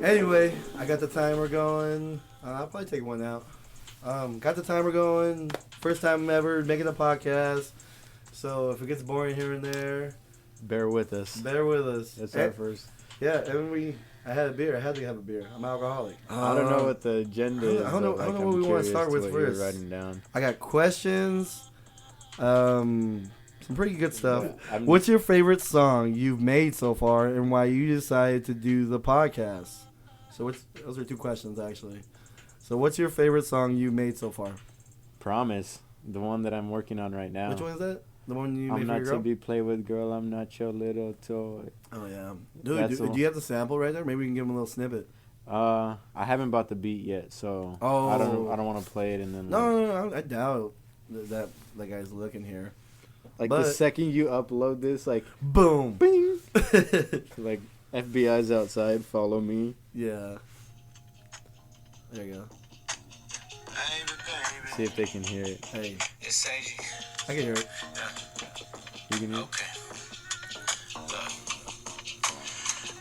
Anyway, I got the timer going. I'll probably take one out. Got the timer going. First time ever making a podcast. So if it gets boring here and there, bear with us. That's our first. Yeah, and I had a beer. I had to have a beer. I'm alcoholic. I don't know what the agenda is. I don't know what we want to start with first. You're writing down. I got questions. Some pretty good stuff. Yeah, What's your favorite song you've made so far, and why you decided to do the podcast? So those are two questions actually. So what's your favorite song you've made so far? Promise, the one that I'm working on right now. Which one is that? The one you made I'm for not your girl? to be played with, girl. I'm not your little toy. Oh yeah, dude. Do you have the sample right there? Maybe we can give him a little snippet. I haven't bought the beat yet, so I don't want to play it and then. No, I doubt that guy's looking here. Like the second you upload this, like boom, bing, like FBI's outside. Follow me. Yeah. There you go. See if they can hear it. Hey. It's AG. I can hear it. You can hear it? Okay. Look.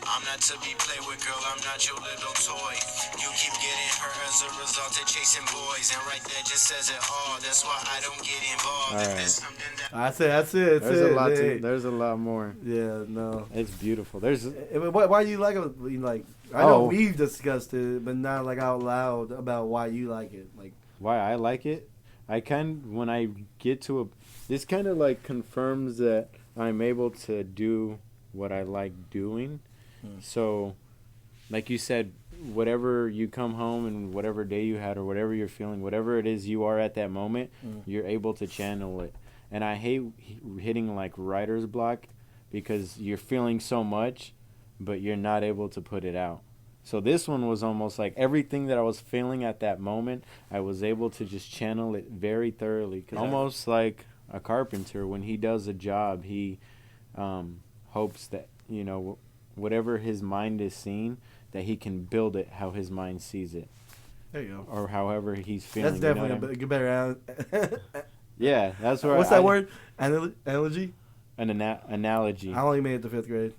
I'm not to be played with, girl. I'm not your little toy. You keep getting hurt as a result of chasing boys. And right there just says it all. That's why I don't get involved. All If right. there's something that... That's it. There's a lot more. Yeah, no. It's beautiful. There's. Why do you like it? Like, I know we've discussed it, but not like out loud about why you like it. Like why I like it. When I get to this kind of like confirms that I'm able to do what I like doing. So, like you said, whatever you come home and whatever day you had or whatever you're feeling, whatever it is you are at that moment, you're able to channel it. And I hate hitting like writer's block because you're feeling so much, but you're not able to put it out. So this one was almost like everything that I was feeling at that moment, I was able to just channel it very thoroughly. Almost like a carpenter, when he does a job, he hopes that, whatever his mind is seeing, that he can build it how his mind sees it. There you go. Or however he's feeling. That's definitely a better. Yeah, that's where. What's that word? Analogy. An analogy. I only made it to 5th grade.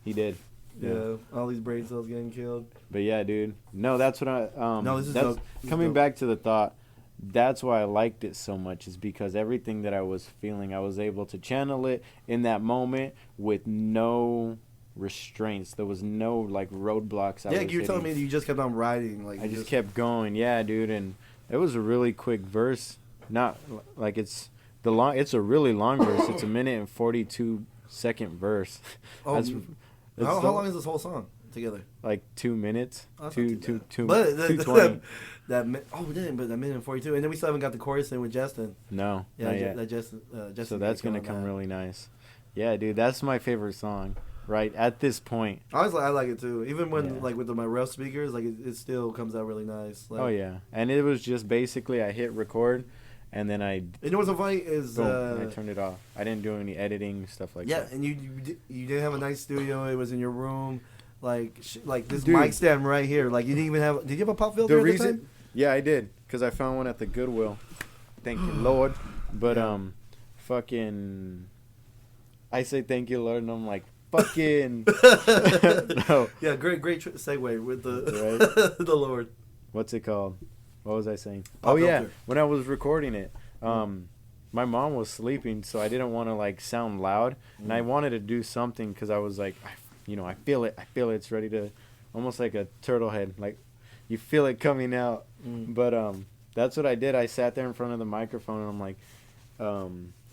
He did. Yeah, all these brain cells getting killed. But yeah, dude. No, that's what I. No, this is that's dope. Coming back to the thought. That's why I liked it so much, is because everything that I was feeling, I was able to channel it in that moment with no restraints. There was no like roadblocks. You were telling me that you just kept on writing. Like I just kept going. Yeah, dude, and it was a really quick verse. Not like it's a really long verse. It's a 1:42 verse. Oh, how long is this whole song together? Like 2 minutes. Oh, two, but 2:20. But that 1:42, and then we still haven't got the chorus in with Justin. No, yeah, not yet. That Justin. So that's gonna come really nice. Yeah, dude, that's my favorite song. Right at this point. Honestly, I like it too. Even when like with my rough speakers, like it still comes out really nice. Like, oh yeah, and it was just basically I hit record, and then You know what's so funny is I turned it off. I didn't do any editing stuff like that. Yeah, and you didn't have a nice studio. It was in your room, like this Dude. mic stand right here. Like you didn't even have. Did you have a pop filter at the time? Yeah, I did, because I found one at the Goodwill. Thank you, Lord. But fucking, I say thank you, Lord, and I'm like, fucking. No. Yeah, great segue with the the Lord. What's it called? What was I saying? Pop yeah, filter. when I was recording it, my mom was sleeping, so I didn't want to like sound loud, and I wanted to do something because I was like, I feel it. It's ready to, almost like a turtle head, like you feel it coming out. But that's what I did. I sat there in front of the microphone, and I'm like,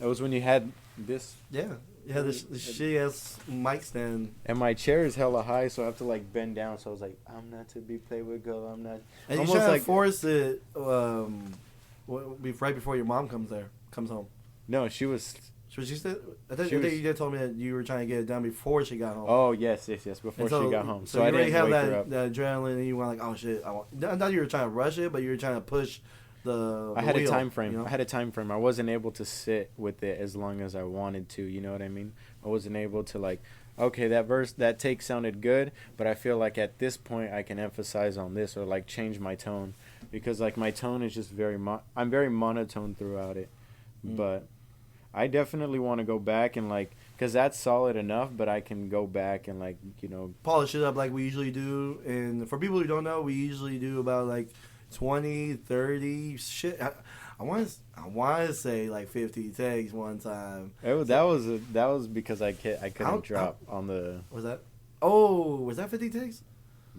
it was when you had this. Yeah. Yeah, this shitty ass mic stand. And my chair is hella high, so I have to like bend down. So I was like, I'm not to be played with, girl. I'm not. And you try to force it right before your mom comes home. No, she was. So she said. I think you did told me that you were trying to get it done before she got home. Oh yes, before she got home. So I you already didn't have wake her up. that adrenaline, and you want like, oh shit, not you were trying to rush it, but you were trying to push. I had a time frame. I wasn't able to sit with it as long as I wanted to. You know what I mean? I wasn't able to like, okay, that take sounded good, but I feel like at this point I can emphasize on this or like change my tone, because like my tone is just I'm very monotone throughout it. But I definitely want to go back and like, cause that's solid enough. But I can go back and like, polish it up like we usually do. And for people who don't know, we usually do about like 20, 30 shit. I want to say like 50 takes one time. that was because I couldn't drop on the. Was that? Oh, was that 50 takes?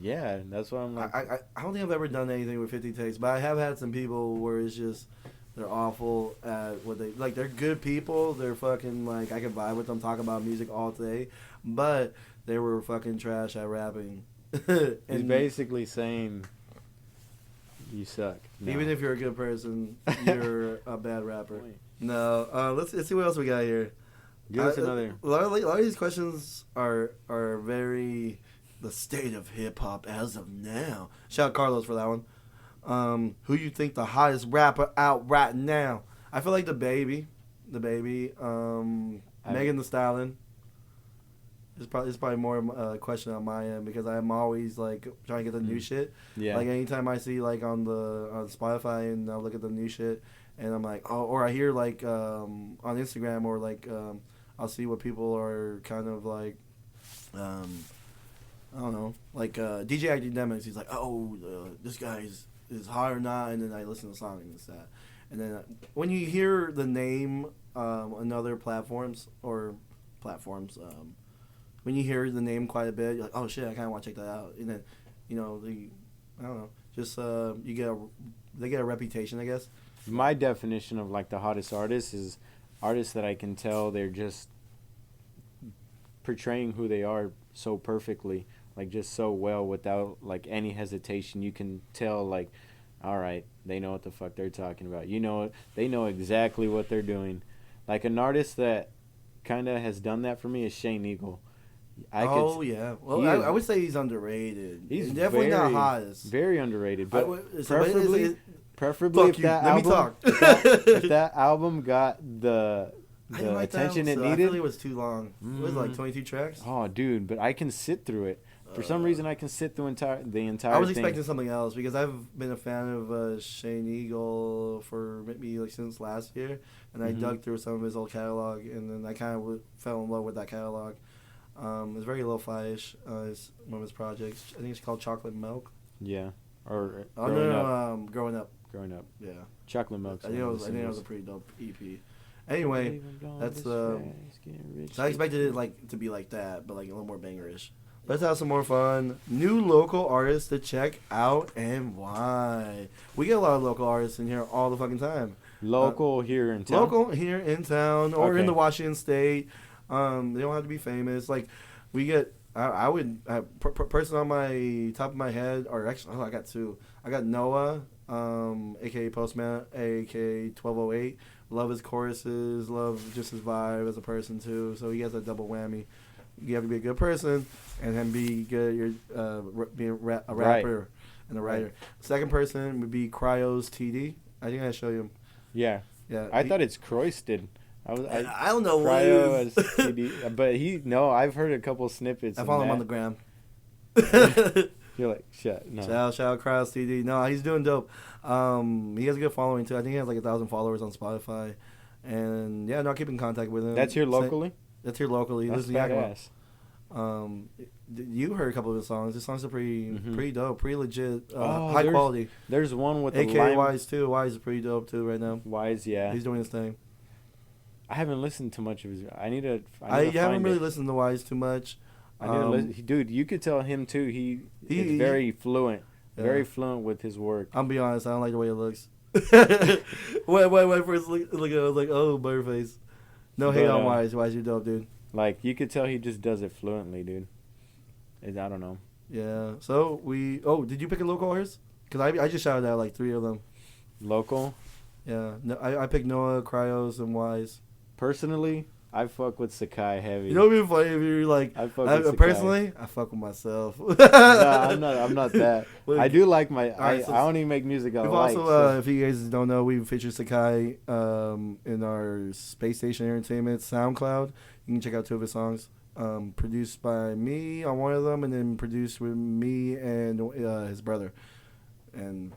Yeah, that's what I'm like. I don't think I've ever done anything with 50 takes, but I have had some people where it's just they're awful at what they like. They're good people. They're fucking like I can vibe with them, talk about music all day, but they were fucking trash at rapping. He's basically saying you suck. No. Even if you're a good person, you're a bad rapper. No, let's see what else we got here. Give us another. A lot of these questions are very the state of hip hop as of now. Shout out Carlos for that one. Who you think the hottest rapper out right now? I feel like the baby, Megan Thee Stallion. It's probably more a question on my end because I'm always like trying to get the new shit. Yeah. Like anytime I see like on Spotify and I look at the new shit and I'm like, oh, or I hear like on Instagram or like I'll see what people are kind of like, I don't know, like DJ Academics. He's like, oh, this guy is hot or not, and then I listen to the song and it's that. And then when you hear the name on other platforms, when you hear the name quite a bit, you're like, oh shit, I kind of want to check that out. And then, I don't know, just they get a reputation, I guess. My definition of like the hottest artist is artists that I can tell they're just portraying who they are so perfectly, like just so well without like any hesitation. You can tell like, all right, they know what the fuck they're talking about. They know exactly what they're doing. Like an artist that kind of has done that for me is Shane Eagle. Yeah. Well, I would say he's underrated. He's definitely not hottest. Very underrated, but preferably if that Let me talk. if that album got the attention it needed. I feel it was too long. It was like 22 tracks. Oh, dude, but I can sit through it. For some reason, I can sit through the entire. I was thing. expecting something else because I've been a fan of Shane Eagle for maybe like since last year, and I dug through some of his old catalog, and then I kind of fell in love with that catalog. It's very lo-fi-ish. It's one of his projects. I think it's called Chocolate Milk. Yeah. Or Growing Up. Growing Up. Yeah. Chocolate Milk. I think it was a pretty dope EP. Anyway, that's so I expected it like to be like that, but like a little more bangerish. Let's have some more fun. New local artists to check out and why. We get a lot of local artists in here all the fucking time. Local here in town. Local here in town or in the Washington State. They don't have to be famous. Like we get. I would person on my top of my head, or actually, I got two. I got Noah, aka Postman, aka 1208. Love his choruses. Love just his vibe as a person too. So he has a double whammy. You have to be a good person and then be good. You're being a rapper and a writer. Right. Second person would be Cryos TD. I think I show you him. Yeah. I thought it's Croysted. I don't know what it is. TD, but I've heard a couple snippets. I follow him on the gram. You're like, shit. No. Shout out Cryos TD. No, he's doing dope. He has a good following too. I think he has like 1,000 followers on Spotify. And yeah, I'll keep in contact with him. That's here locally? That's here locally. That's badass. You heard a couple of his songs. His songs are pretty dope, pretty legit, high quality. There's one with AKA Wise too. Wise is pretty dope too right now. Wise, yeah. He's doing his thing. I haven't listened to much of his. I haven't really listened to Wise too much. I need to listen. Dude, you could tell him too. He's very fluent. Yeah. Very fluent with his work. I'll be honest. I don't like the way it looks. when I first look at it, I was like, oh, Butterface. No hate on Wise. Wise, you dope, dude. Like, you could tell he just does it fluently, dude. I don't know. Yeah. So, did you pick a local artist? Because I just shouted out, like, 3 of them. Local? Yeah. No, I picked Noah, Cryos, and Wise. Personally, I fuck with Sakai heavy. You know what would be funny if you're like, I fuck with myself. No, I'm not that. I do like I only make music I like. Also, if you guys don't know, we featured Sakai in our Space Station Entertainment SoundCloud. You can check out 2 of his songs. Produced by me on one of them, and then produced with me and his brother. And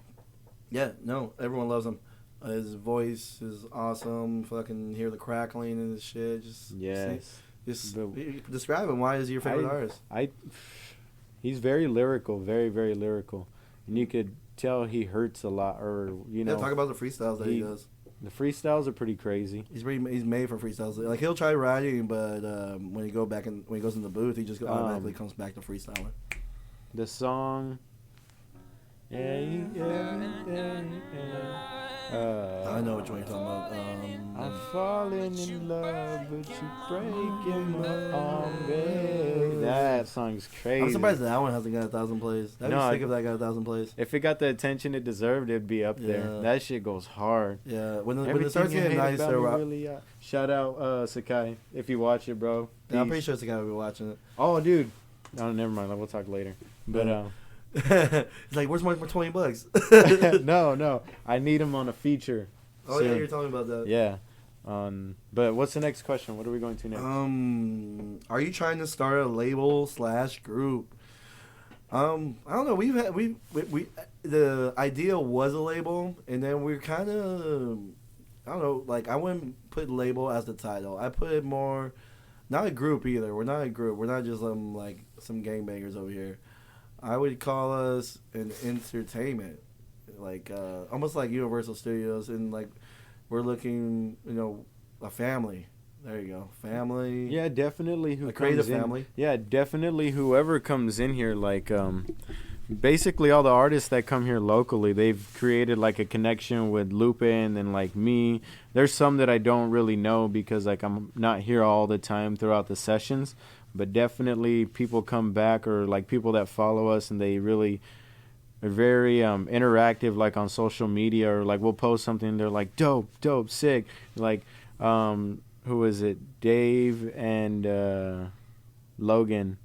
yeah, no, everyone loves him. His voice is awesome. Fucking hear the crackling and his shit. Just describe him. Why is he your favorite artist? He's very lyrical, very, very lyrical, and you could tell he hurts a lot, or talk about the freestyles that he does. The freestyles are pretty crazy. He's made for freestyles. Like he'll try writing, but when he goes in the booth, he just automatically comes back to freestyling. The song. I know what you're talking about. I'm falling in love, but you breaking my arm, babe. That song's crazy. I'm surprised that one hasn't got 1,000 plays. I'd be sick if that got 1,000 plays. If it got the attention it deserved, it'd be up there. That shit goes hard. Yeah, when it starts getting nice, really, shout out Sakai if you watch it, bro. Yeah, I'm pretty sure Sakai will be watching it. Oh, dude. Oh, never mind. We'll talk later. But it's like, where's my $20? No. I need him on a feature. Oh soon. Yeah, you're talking about that. Yeah. But what's the next question? What are we going to next? Are you trying to start a label / group? I don't know. We the idea was a label, and then we're kind of, I don't know. Like, I wouldn't put label as the title. I put it more, not a group either. We're not a group. We're not just like some gangbangers over here. I would call us an entertainment, like almost like Universal Studios, and like we're looking, a family. There you go, family. Yeah, definitely. A creative family. Yeah, definitely. Whoever comes in here, like basically all the artists that come here locally, they've created like a connection with Lupe and then like me. There's some that I don't really know because like I'm not here all the time throughout the sessions. But definitely people come back, or like people that follow us, and they really are very interactive, like on social media, or like we'll post something and they're like, dope, sick. Like, who is it? Dave and Logan.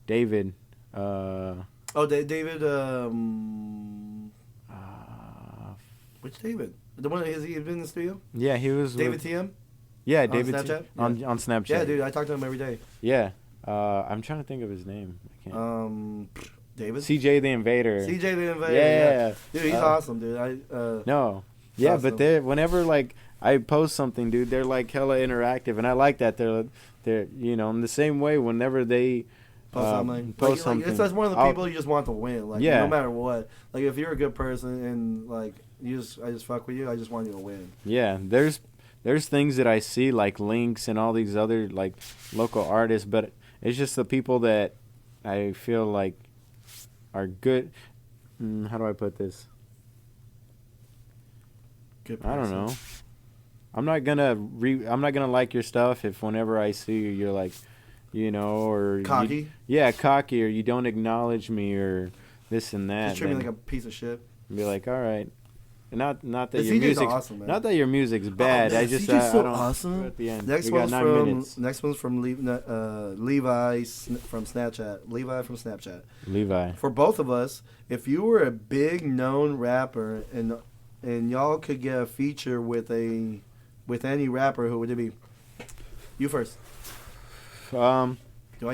David. David. Which David? The one, has he been in the studio? Yeah, he was. David TM? Yeah, David Snapchat? On Snapchat. Yeah, dude, I talk to him every day. Yeah. I'm trying to think of his name. I can't. David? CJ the Invader. CJ the Invader. Yeah. Dude, he's awesome, dude. No. Yeah, awesome. But they whenever like I post something, dude, they're like hella interactive, and I like that. They're in the same way whenever they post something. It's one of the people you just want to win. Like, no matter what. Like, if you're a good person and like I just fuck with you, I just want you to win. Yeah, there's things that I see like Links and all these other like local artists, but it's just the people that I feel like are good. How do I put this? Good person. I don't know. I'm not gonna like your stuff if whenever I see you, you're like, or cocky. Cocky, or you don't acknowledge me, or this and that. Just treat me like a piece of shit. Be like, all right. Not that your music's awesome, man. Not that your music's bad. Man, I just CJ's so I don't. awesome. At the end. Next we got 9 minutes. Next one's from Levi from Snapchat. Levi from Snapchat. Levi. For both of us, if you were a big known rapper and y'all could get a feature with any rapper, who would it be? You first. Do I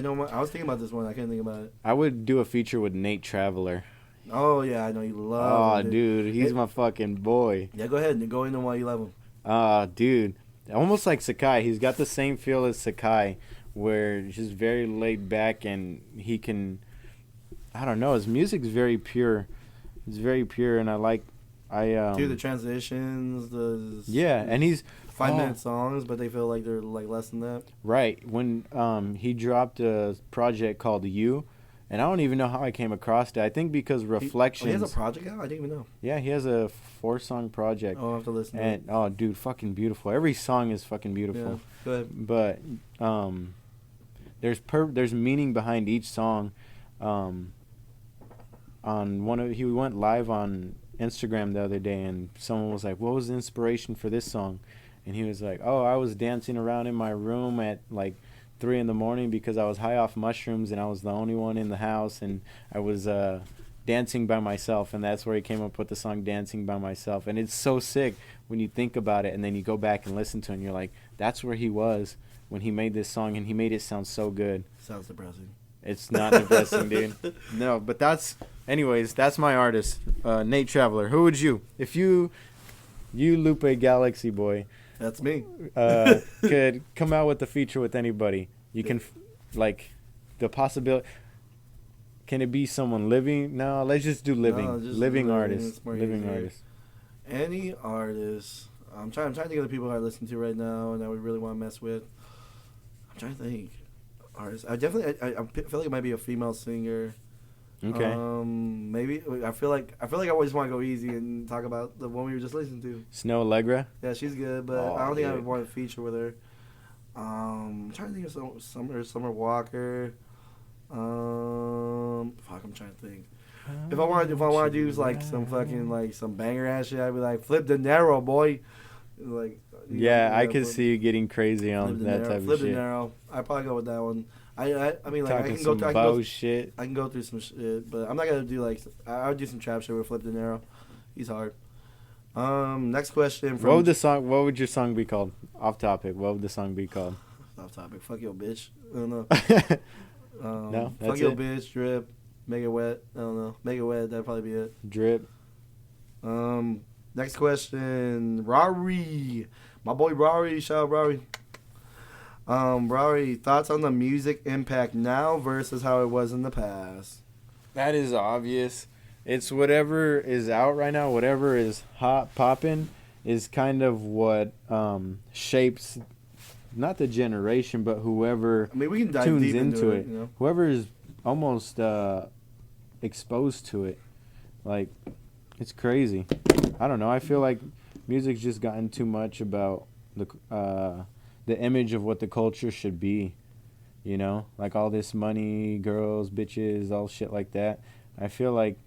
know? I was thinking about this one. I can't think about it. I would do a feature with Nate Traveler. Oh yeah, I know you love him. Oh dude, he's my fucking boy. Yeah, go ahead and go into why you love him. Dude, almost like Sakai. He's got the same feel as Sakai, where he's just very laid back, and he can, I don't know, his music's very pure. It's very pure, and do the transitions, and he's 5-minute songs, but they feel like they're like less than that. Right. When he dropped a project called You, and I don't even know how I came across it. I think because Reflections. He has a project out? I didn't even know. Yeah, he has a 4-song project. Oh, I'll have to listen to it. Oh, dude, fucking beautiful. Every song is fucking beautiful. Yeah, go ahead. But there's meaning behind each song. He went live on Instagram the other day, and someone was like, "What was the inspiration for this song?" And he was like, "Oh, I was dancing around in my room at like 3 a.m. because I was high off mushrooms and I was the only one in the house, and I was dancing by myself, and that's where he came up with the song Dancing by Myself." And it's so sick when you think about it, and then you go back and listen to it, and you're like, that's where he was when he made this song, and he made it sound so good. Sounds depressing. It's not depressing, dude. No, but that's my artist, Nate Traveler. Who would you, if you you, Lupe Galaxii boy, That's me. could come out with a feature with anybody, you can, like, the possibility. Can it be someone living? No, let's just do living. No, just living living, artists. it's more Living easier. artists. Any artist. I'm trying to think of the people I listen to right now and that we really want to mess with. I'm trying to think. Artists. I definitely. I feel like it might be a female singer. Okay. Maybe I feel like I always want to go easy and talk about the one we were just listening to. Snow Allegra. Yeah, she's good, but Oh, I don't think I dude. would want to feature with her. I'm trying to think of Summer Walker. Fuck, I'm trying to think. If I want to do like some fucking like some banger ass shit, I'd be like Flip De Niro, boy. Like. Yeah, I could see you getting crazy on that type Flip of shit. De Niro. I'd probably go with that one. I mean, like, Talking some bullshit. I can go through some shit, but I'm not gonna do like I would do some trap shit with Flip De Niro. He's hard. Next question. From What would your song be called? Off topic. What would the song be called? Off topic. Fuck your bitch. I don't know. No, that's fuck your it. bitch. Drip. Make it wet. I don't know. Make it wet. That'd probably be it. Drip. Next question. Rory. My boy Rory. Shout out Rory. Rory, thoughts on the music impact now versus how it was in the past? That is obvious. It's whatever is out right now, whatever is hot popping is kind of what shapes not the generation, but whoever I mean, we can dive tunes deep into it. You know? Whoever is almost exposed to it. Like, it's crazy. I don't know. I feel like music's just gotten too much about the image of what the culture should be. You know? Like all this money, girls, bitches, all shit like that. I feel like...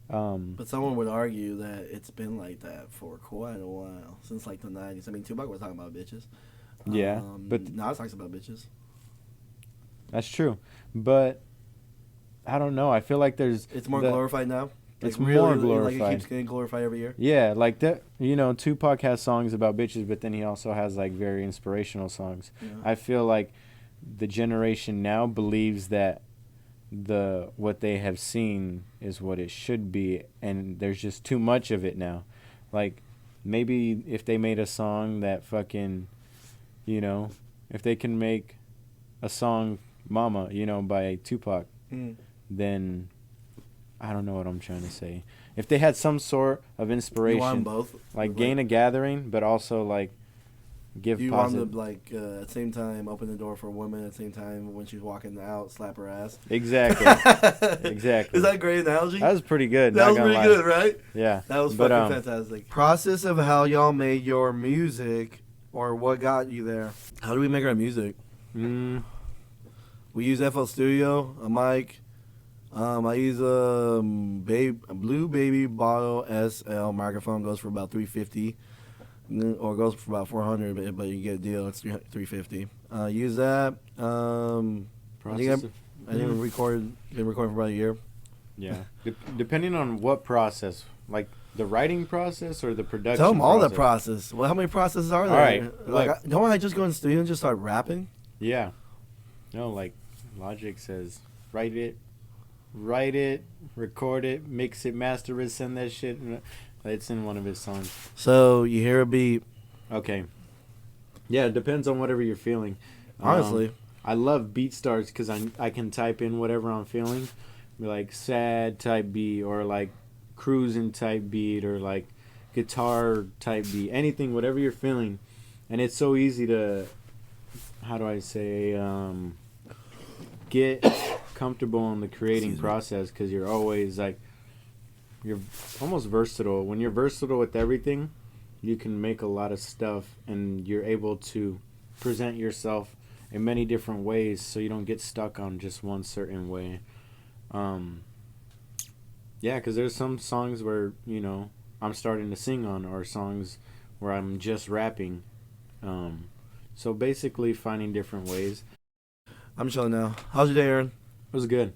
but someone would argue that it's been like that for quite a while. Since like the 90s. I mean, Tupac was talking about bitches. Yeah, but... Now it talks about bitches. That's true. But... I don't know. I feel like there's... It's more glorified now? It's like more really, glorified. Like it keeps getting glorified every year? Yeah, like that. You know, Tupac has songs about bitches, but then he also has like very inspirational songs. Yeah. I feel like the generation now believes that what they have seen is what it should be, and there's just too much of it now. Like, maybe if they made a song that fucking, you know, if they can make a song Mama, you know, by Tupac, then I don't know what I'm trying to say. If they had some sort of inspiration, you want both? like gain a gathering, but also like give you positive. want to at the same time open the door for a woman, at the same time when she's walking out, slap her ass. Exactly. Exactly. Is that a great analogy? That was pretty good. That was pretty good, right? Yeah. That was fucking fantastic. Process of how y'all made your music, or what got you there. How do we make our music? We use FL Studio, a mic. I use a Blue Baby Bottle SL microphone. Goes for about $350, or goes for about $400, but you get a deal. It's $350. Use that. I think been recording for about a year. Yeah. Depending on what process, like the writing process or the production. Tell them all process. the process. Well, how many processes are there? All right, Like, don't I just go in the studio and just start rapping? Yeah. No, like Logic says, write it, record it, mix it, master it, send that shit. It's in one of his songs. So you hear a beat. Okay. Yeah, it depends on whatever you're feeling. Honestly. I love beat starts because I can type in whatever I'm feeling. Be like sad type beat, or like cruising type beat, or like guitar type beat. Anything, whatever you're feeling. And it's so easy to, how do I say, get comfortable in the creating process, because you're always like, you're almost versatile. When you're versatile with everything, you can make a lot of stuff, and you're able to present yourself in many different ways, so you don't get stuck on just one certain way. Yeah, because there's some songs where, you know, I'm starting to sing on, or songs where I'm just rapping. So basically finding different ways. I'm chilling now. How's your day, Aaron? It was good.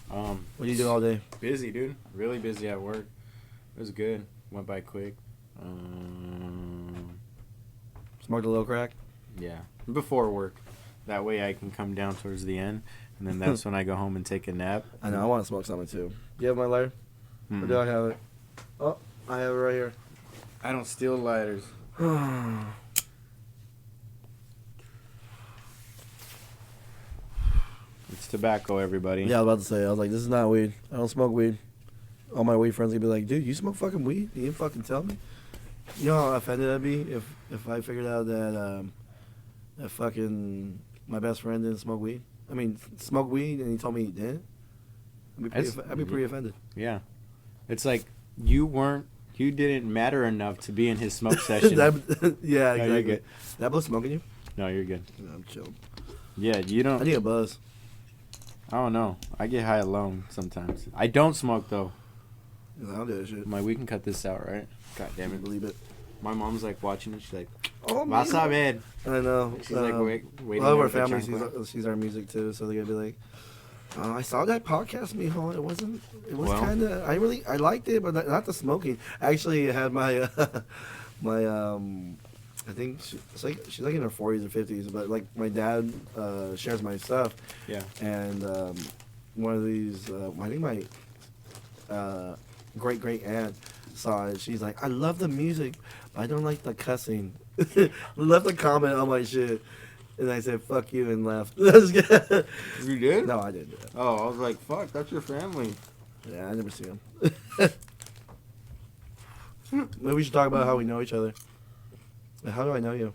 What do you do all day? Busy, dude. Really busy at work. It was good. Went by quick. Smoked a little crack? Yeah. Before work. That way I can come down towards the end, and then that's when I go home and take a nap. I know. I want to smoke something, too. Do you have my lighter? Or do I have it? Oh, I have it right here. I don't steal lighters. It's tobacco, everybody. Yeah, I was about to say. I was like, this is not weed. I don't smoke weed. All my weed friends would be like, dude, you smoke fucking weed? You didn't fucking tell me? You know how offended I'd be if I figured out that fucking my best friend didn't smoke weed? I mean, smoke weed and he told me he didn't? I'd be pretty offended. Yeah. It's like you didn't matter enough to be in his smoke session. Yeah, No, exactly. you're good. That blow smoking you? No, you're good. No, I'm chilling. Yeah, you don't. I need a buzz. I don't know. I get high alone sometimes. I don't smoke, though. I don't do that shit. We can cut this out, right? God damn it. Believe it. My mom's like watching it. She's like, Oh, what's up, Ed? I know. She's like, waiting. All of our with the family chancla. sees our music too, so they're gonna be like, I saw that podcast, mijo. It was Well. kind of, I liked it, but not the smoking. Actually, it had my, I think she's like in her 40s or 50s, but like my dad shares my stuff. Yeah. And one of these, I think my great aunt saw it. She's like, I love the music, but I don't like the cussing. Left a comment on my shit. And I said, fuck you, and left. You did? No, I didn't do that. Oh, I was like, fuck, that's your family. Yeah, I never see him. Maybe we should talk about how we know each other. How do I know you?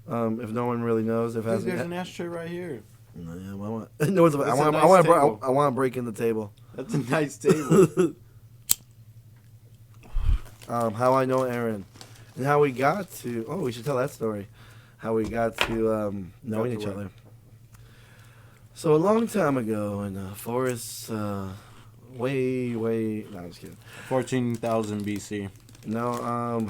If no one really knows, There's an ashtray right here. No, yeah, well, no, I want to break in the table. That's a nice table. How I know Aaron, and how we got to. Oh, we should tell that story. How we got to knowing each other. So a long time ago in the forest, way. No, I'm just kidding. 14,000 BC. No,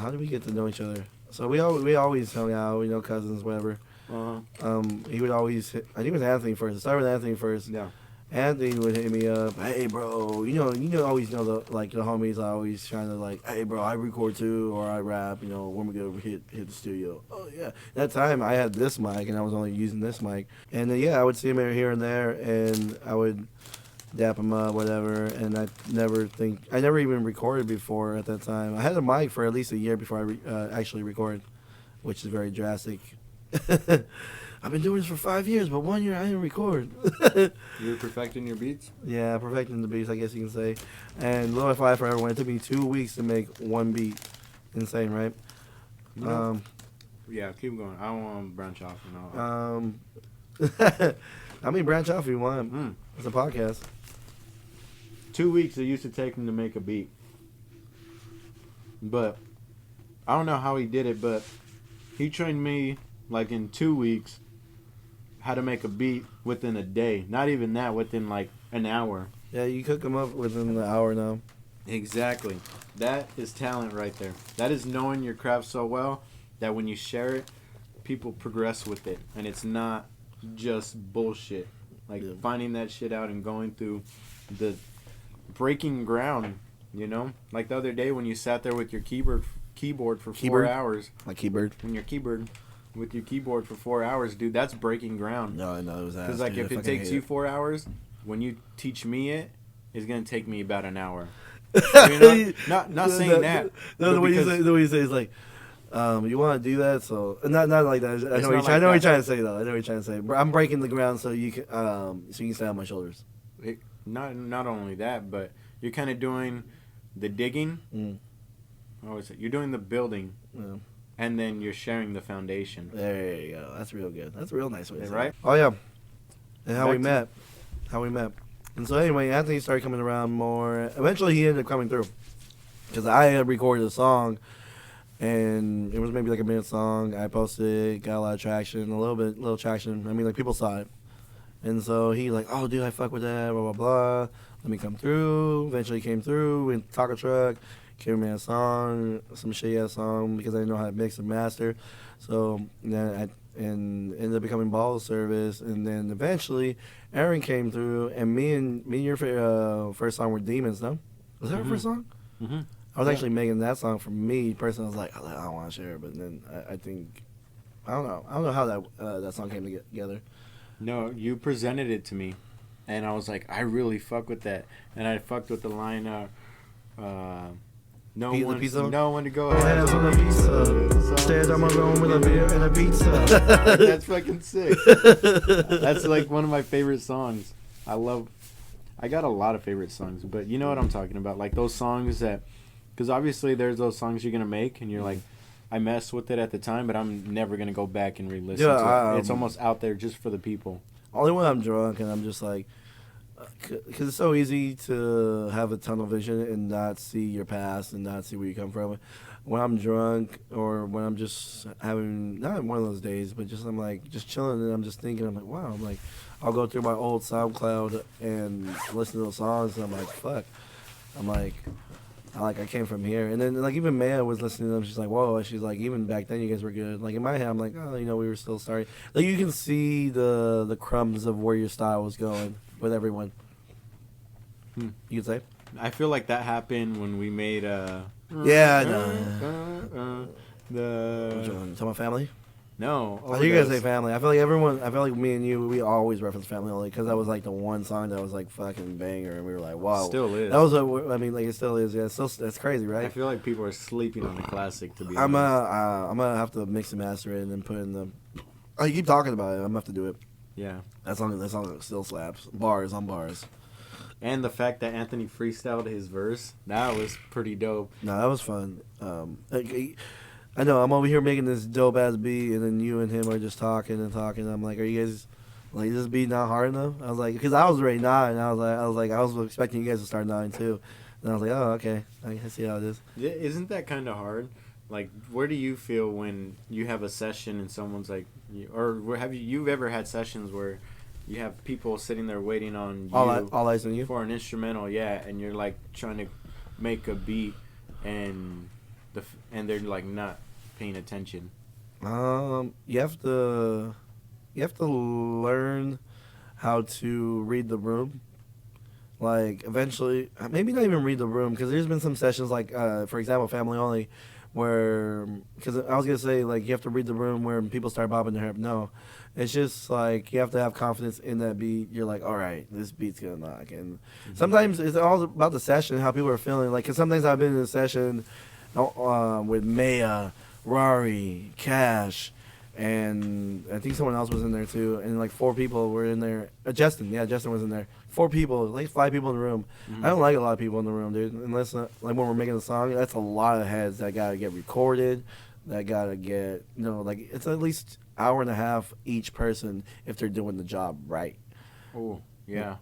how did we get to know each other? So we always hung out. We know cousins, whatever. He would always. I think it was Anthony first. It started with Anthony first. Yeah. Anthony would hit me up. Hey, bro, always know the homies are always trying to like, hey, bro, I record too or I rap. When we go hit the studio. Oh yeah. That time I had this mic and I was only using this mic. And I would see him here and there, and I would dap him up, whatever. And I never even recorded before at that time. I had a mic for at least a year before I actually recorded, which is very drastic. I've been doing this for 5 years, but 1 year I didn't record. You were perfecting your beats? Yeah, perfecting the beats, I guess you can say. And Low Fi Forever, when it took me 2 weeks to make one beat. Insane, right? Yeah, keep going. I don't want to branch off. I mean, branch off if you want. It's a podcast. 2 weeks it used to take him to make a beat. But I don't know how he did it, but he trained me like in 2 weeks how to make a beat within a day. Not even that, within like an hour. Yeah, you cook them up within the hour now. Exactly. That is talent right there. That is knowing your craft so well that when you share it, people progress with it. And it's not just bullshit. Like finding that shit out and going through the breaking ground, Like the other day when you sat there with your keyboard for 4 hours. My keyboard. When your keyboard with your keyboard for 4 hours, dude, that's breaking ground. No, I know it was that. Because like if it takes you 4 hours, when you teach me it's gonna take me about an hour. Not saying that. No, the way you say is like, you want to do that, so not like that. I know what you're trying to say though. I know what you're trying to say. I'm breaking the ground so you can stay on my shoulders. Not only that, but you're kind of doing the digging. What was it? You're doing the building. Yeah. And then you're sharing the foundation. There you go. That's real good. That's a real nice way to say right? It. Oh, yeah. And how we met. And so anyway, Anthony started coming around more. Eventually, he ended up coming through. Because I had recorded a song, and it was maybe like a minute song. I posted it, got a lot of traction, little traction. I mean, like, people saw it. And so he like, oh, dude, I fuck with that, blah, blah, blah. Let me come through. Eventually came through in Taco Truck. Gave me a song, some shitty-ass song, because I didn't know how to mix and master. So then ended up becoming Ball Service, and then eventually Aaron came through, and me and your first song were Demons, no? Was that our first song? Mm-hmm. I was actually making that song for me personally. I was like, I don't want to share it, but then I think, I don't know how that song came together. No, you presented it to me, and I was like, I really fuck with that, and I fucked with the line, No the one, pizza. no one to go Hands on the pizza. Stairs on my room with a beer and a pizza. That's fucking sick. That's like one of my favorite songs. I got a lot of favorite songs, but you know what I'm talking about. Like those songs that, because obviously there's those songs you're going to make and you're like, I messed with it at the time, but I'm never going to go back and re-listen to it. It's almost out there just for the people. Only when I'm drunk and I'm just like, because it's so easy to have a tunnel vision and not see your past and not see where you come from. When I'm drunk or when I'm just having, not one of those days, but just I'm like, just chilling and I'm just thinking, I'm like, wow, I'm like, I'll go through my old SoundCloud and listen to those songs and I'm like, fuck. I'm like, I came from here. And then, like, even Maya was listening to them. She's like, whoa. She's like, even back then, you guys were good. Like, in my head, I'm like, oh, we were still starting. Like, you can see the crumbs of where your style was going with everyone. You could say? I feel like that happened when we made Yeah, I know. the Tell my family? No. I think you guys say family. I feel like me and you, we always reference family only because that was like the one song that was like fucking banger and we were like, wow. Still is. That was it still is. Yeah, that's crazy, right? I feel like people are sleeping on the classic, to be I'm honest. gonna have to mix and master it and then put in the. Oh, you keep talking about it. I'm gonna have to do it. Yeah. That song still slaps. Bars on bars. And the fact that Anthony freestyled his verse, that was pretty dope. No, that was fun. I know I'm over here making this dope ass beat, and then you and him are just talking and talking. I'm like, are you guys like this beat not hard enough? I was like, because I was already nodding. I was expecting you guys to start nodding too, and I was like, oh okay, I see how it is. Isn't that kind of hard? Like, where do you feel when you have a session and someone's like, or have you ever had sessions where you have people sitting there waiting on you all eyes on you for an instrumental, yeah, and you're like trying to make a beat and they're like not paying attention. You have to learn how to read the room. Like eventually, maybe not even read the room because there's been some sessions like, for example, Family Only, where because I was gonna say like you have to read the room where people start bobbing their head. No, it's just like you have to have confidence in that beat. You're like, all right, this beat's gonna knock. And sometimes it's all about the session, how people are feeling. Like, cause sometimes I've been in a session with Maya, Rari, Cash, and I think someone else was in there too. And like 4 people were in there. Justin was in there. 4 people, like 5 people in the room. I don't like a lot of people in the room, dude. Unless like when we're making a song, that's a lot of heads that gotta get recorded. That gotta get like it's at least hour and a half each person if they're doing the job right. Oh yeah,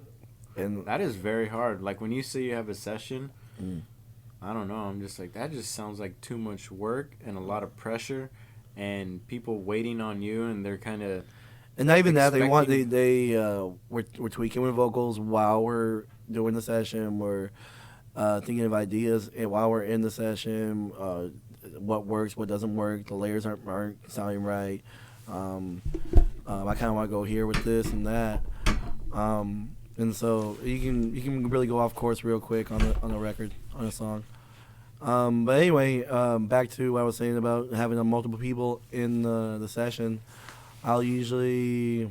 and that is very hard. Like when you say you have a session. I don't know. I'm just like, that just sounds like too much work and a lot of pressure and people waiting on you and they're kind of. And not even that, we're tweaking with vocals while we're doing the session. We're thinking of ideas and while we're in the session, what works, what doesn't work. The layers aren't sounding right. I kind of want to go here with this and that. And so you can really go off course real quick on a record, on a song. But anyway, back to what I was saying about having multiple people in the session. It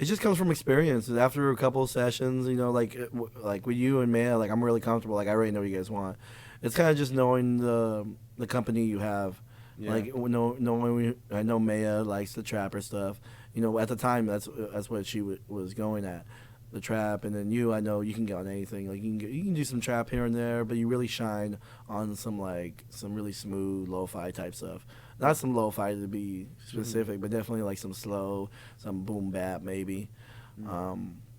just comes from experience. After a couple of sessions, like with you and Maya, like I'm really comfortable. Like I already know what you guys want. It's kind of just knowing the company you have. Yeah. Like I know Maya likes the trapper stuff. At the time that's what she was going at. The trap, and then I know you can get on anything. Like you can do some trap here and there, but you really shine on some really smooth lo-fi type stuff. Not some lo-fi to be specific, but definitely like some slow, some boom bap maybe.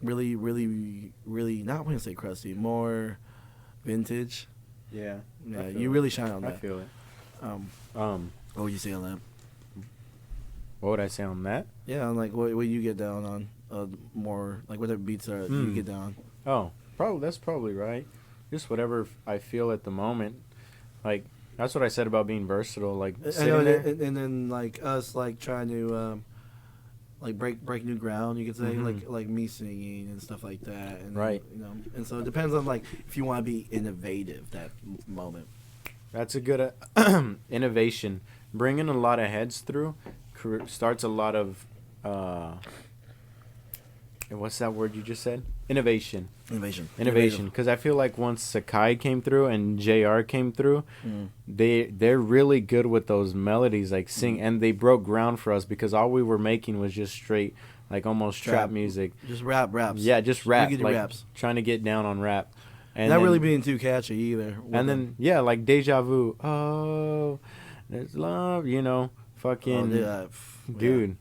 Really, really, really not want to say crusty, more vintage. Yeah. Yeah, you really shine on that. I feel it. What would you say on that? What would I say on that? Yeah, like what you get down on. More like whatever beats are you get down. Oh, that's probably right. Just whatever I feel at the moment. Like that's what I said about being versatile. Like sitting there. And then like us like trying to like break new ground. You could say like me singing and stuff like that. And, right. And so it depends on like if you want to be innovative that moment. That's a good innovation. Bringing a lot of heads through starts a lot of. what's that word you just said? Innovation. Innovation. Because I feel like once Sakai came through and JR came through, they're really good with those melodies, like sing, and they broke ground for us because all we were making was just straight, like almost trap music. Just raps. Yeah, just rap. Like raps. Trying to get down on rap. And not then, really being too catchy either. And then, yeah, like Deja Vu. Oh, there's love, fucking. Oh, dude.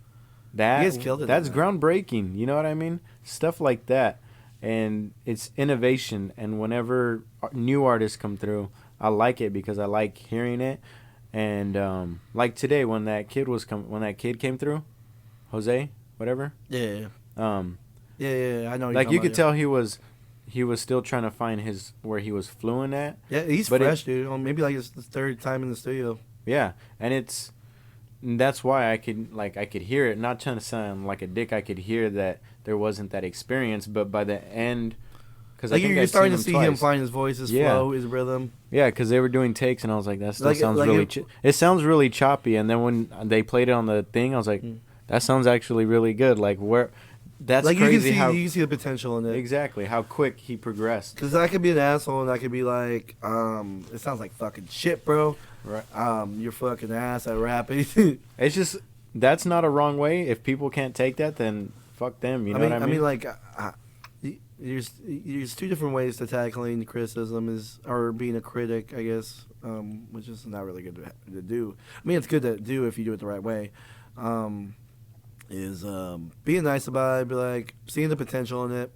That, you guys killed it. That's groundbreaking. You know what I mean? Stuff like that. And it's innovation. And whenever new artists come through, I like it because I like hearing it. And like today when that kid came through, Jose, whatever. Yeah. Yeah, I know. Like you could tell he was still trying to find where he was fluent at. Yeah, he's fresh, dude. Maybe like his third time in the studio. Yeah, and that's why I could hear it. Not trying to sound like a dick. I could hear that there wasn't that experience, but by the end, because like you're starting to see him find his voice, his flow, his rhythm. Yeah, because they were doing takes, and I was like, that still sounds really. It sounds really choppy. And then when they played it on the thing, I was like, that sounds actually really good. Like where. That's like crazy. You can see the potential in it. Exactly, how quick he progressed. Because I could be an asshole, and I could be like, it sounds like fucking shit, bro. Right. You're fucking ass at rapping. It's just that's not a wrong way. If people can't take that, then fuck them. You know what I mean? I mean, like, there's two different ways to tackling criticism or being a critic, I guess, which is not really good to do. I mean, it's good to do if you do it the right way. Is being nice about it, be like seeing the potential in it,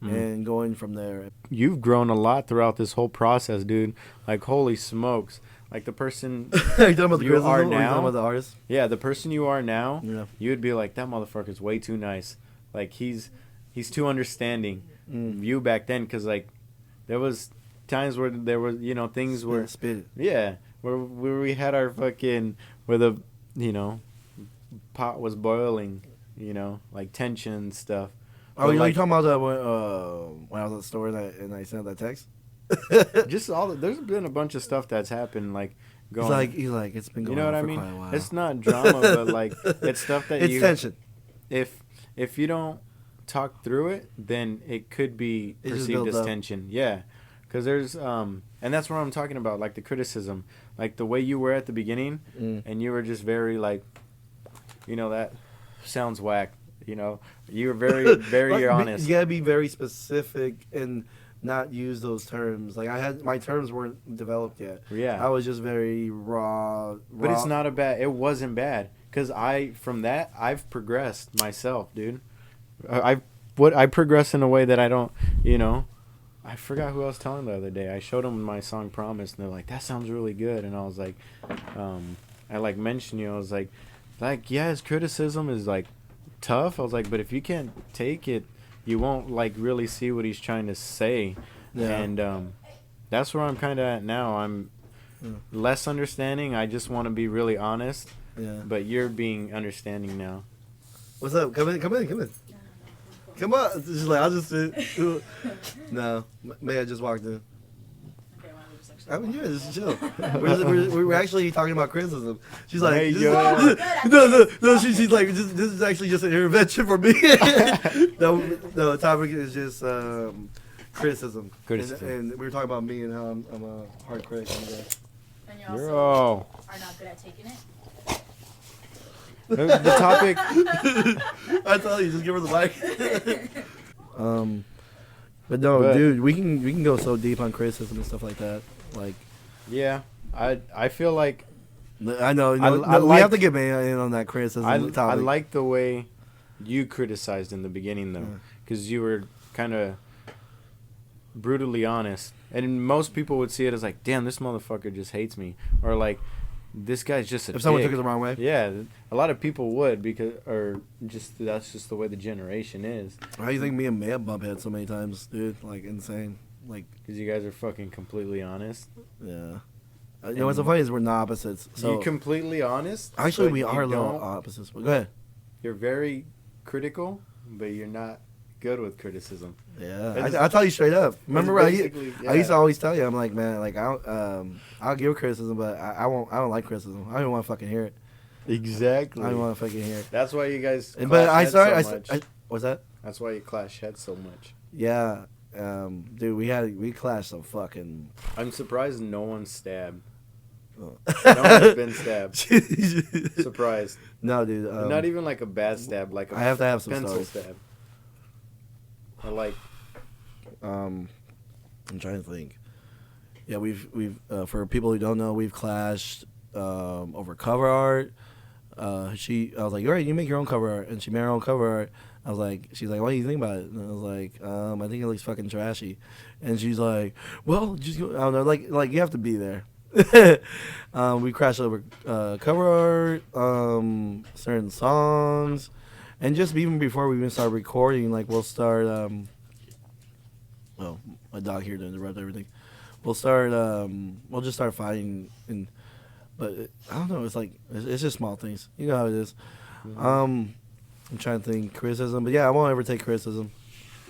and going from there. You've grown a lot throughout this whole process, dude. Like, holy smokes! Like the person are you talking about you are now, or are you talking about the artist? Yeah, the person you are now, yeah. You would be like, that motherfucker's way too nice. Like he's too understanding. You back then, because like there was times where there was things where where we had our fucking where the pot was boiling, like tension and stuff. Oh, you talking about that when I was at the store and I sent that text? Just there's been a bunch of stuff that's happened, like going. He's like it's been going on for quite a while. It's not drama, but like it's stuff that it's tension. If you don't talk through it, then it could be perceived as tension. Yeah, because there's and that's what I'm talking about, like the criticism, like the way you were at the beginning, and you were just very like. That sounds whack. You were very, very honest. You gotta be very specific and not use those terms. Like my terms weren't developed yet. Yeah, I was just very raw. But it's not it wasn't bad because from that I've progressed myself, dude. I progressed in a way that I don't. I forgot who I was telling the other day. I showed them my song "Promise" and they're like, "That sounds really good," and I was like, I like mentioned I was like. Yeah, his criticism is like tough. I was like, but if you can't take it, you won't like really see what he's trying to say. Yeah. And that's where I'm kind of at now. I'm less understanding. I just want to be really honest. Yeah. But you're being understanding now. What's up? Come in. Come on. Just like I'll just sit. No, maybe I just walked in. I mean, yeah, just chill. We're actually talking about criticism. She's like, hey, no. She's like, this is actually just an intervention for me. No, the topic is just criticism. And we were talking about me and how I'm a hard critic. And you also are not good at taking it. The topic. I tell you, just give her the mic. But no, dude, we can go so deep on criticism and stuff like that. Like, yeah, I feel like I know. We have to get in on that criticism topic. I like the way you criticized in the beginning though, because you were kind of brutally honest, and most people would see it as like, damn, this motherfucker just hates me, or like, this guy's just a if someone dick. took it the wrong way. Yeah, a lot of people would that's just the way the generation is. How do you think me and Maya bump heads so many times, dude? Like insane. Like, because you guys are fucking completely honest. Yeah. What's so funny is we're not opposites. So you completely honest? Actually, we are a little opposites. But go ahead. You're very critical, but you're not good with criticism. Yeah, I'll tell you straight up. Remember, I used to always tell you, I'm like, man, like I'll give criticism, but I don't like criticism. I don't even want to fucking hear it. Exactly. I don't want to fucking hear. That's why you guys. But I started. So much. What's that? That's why you clash heads so much. Yeah, dude, we clashed some fucking. I'm surprised no one stabbed. Oh. No one's been stabbed. Surprised. No, dude. Not even like a bad stab, like a I have to have some pencil stories. stab. I like. I'm trying to think. Yeah, we've for people who don't know, we've clashed over cover art. I was like, all right, you make your own cover art, and she made her own cover art. I was like, she's like, what do you think about it? And I was like, I think it looks fucking trashy. And she's like, well, just go, I don't know, like you have to be there. We crashed over cover art, certain songs, and just even before we even start recording, like we'll start. Well, my dog here to interrupt everything. We'll just start fighting, but I don't know. It's like it's just small things. You know how it is. Mm-hmm. I'm trying to think criticism, but yeah, I won't ever take criticism.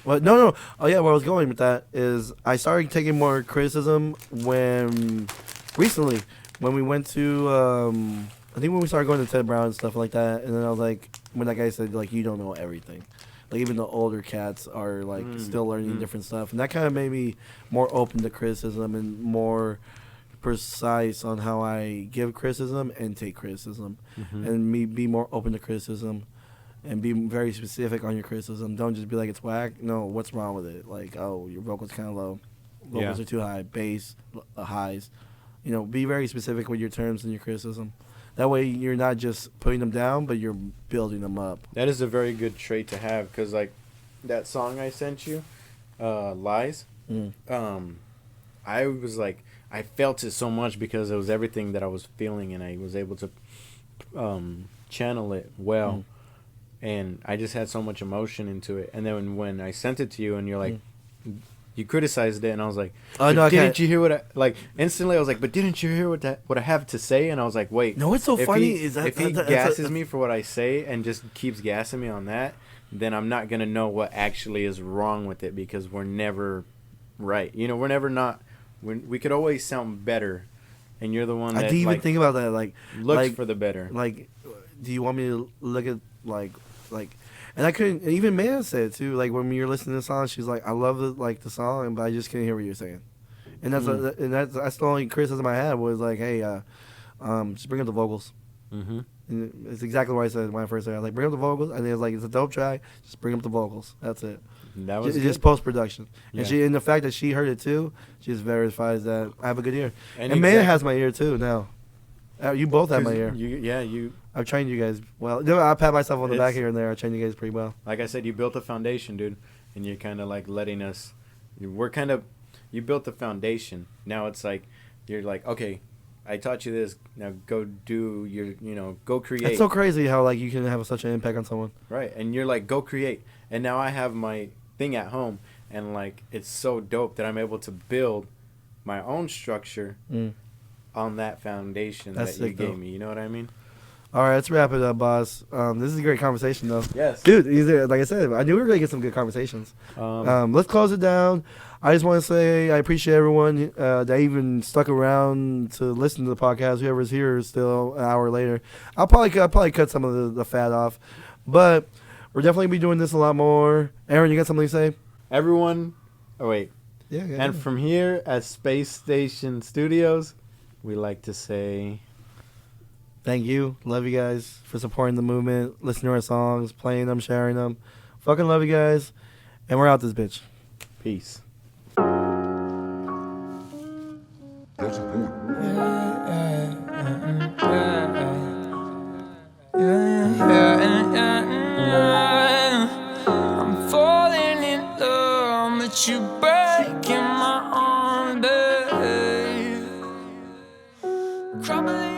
Well, no. Oh yeah, where I was going with that is I started taking more criticism recently when we went to I think when we started going to Ted Brown and stuff like that, and then I was like, when that guy said like you don't know everything, like even the older cats are like still learning different stuff, and that kind of made me more open to criticism and more precise on how I give criticism and take criticism, and me be more open to criticism. And be very specific on your criticism. Don't just be like, it's whack. No, what's wrong with it? Like, oh, your vocals kind of low. Vocals are too high. Bass, highs. You know, be very specific with your terms and your criticism. That way you're not just putting them down, but you're building them up. That is a very good trait to have, because, like, that song I sent you, Lies, I was like, I felt it so much because it was everything that I was feeling, and I was able to channel it well. And I just had so much emotion into it. And then when I sent it to you and you're like, you criticized it, and I was like, oh, no, didn't you hear what I, like, instantly I was like, but didn't you hear what I have to say? And I was like, wait. No, what's so funny is that if he gasses me for what I say and just keeps gassing me on that, then I'm not going to know what actually is wrong with it, because we're never right. You know, we're never not, we could always sound better. And you're the one that, I didn't even think about that. Like, looks for the better. Like, do you want me to look at, like, and I couldn't. Even Maya said it too. Like when you're listening to the song, she's like, "I love the song, but I just couldn't hear what you're saying." And that's the only criticism I had was like, "Hey, just bring up the vocals." And it's exactly what I said when I first said it. I was like, "Bring up the vocals," and it was like, "It's a dope track. Just bring up the vocals. That's it." That was just post production. Yeah. And the fact that she heard it too, she just verifies that I have a good ear. And Maya has my ear too now. You both have my ear. I've trained you guys well. I pat myself on the back here and there. I trained you guys pretty well. Like I said, you built a foundation, dude, and you're kind of like letting us. You built the foundation. Now it's like you're like, okay, I taught you this. Now go do go create. It's so crazy how like you can have such an impact on someone. Right, and you're like, go create. And now I have my thing at home, and like it's so dope that I'm able to build my own structure on that foundation that you gave me. You know what I mean? All right, let's wrap it up, boss. This is a great conversation, though. Yes. Dude, like I said, I knew we were going to get some good conversations. Let's close it down. I just want to say I appreciate everyone that even stuck around to listen to the podcast. Whoever's here still an hour later. I'll probably cut some of the fat off. But we're definitely going to be doing this a lot more. Aaron, you got something to say? Everyone. Oh, wait. Yeah. And from here at Space Station Studios, we like to say... Thank you. Love you guys for supporting the movement, listening to our songs, playing them, sharing them. Fucking love you guys. And we're out this bitch. Peace. That's important. I'm falling in love, but you breaking my arm, babe. Crumbling.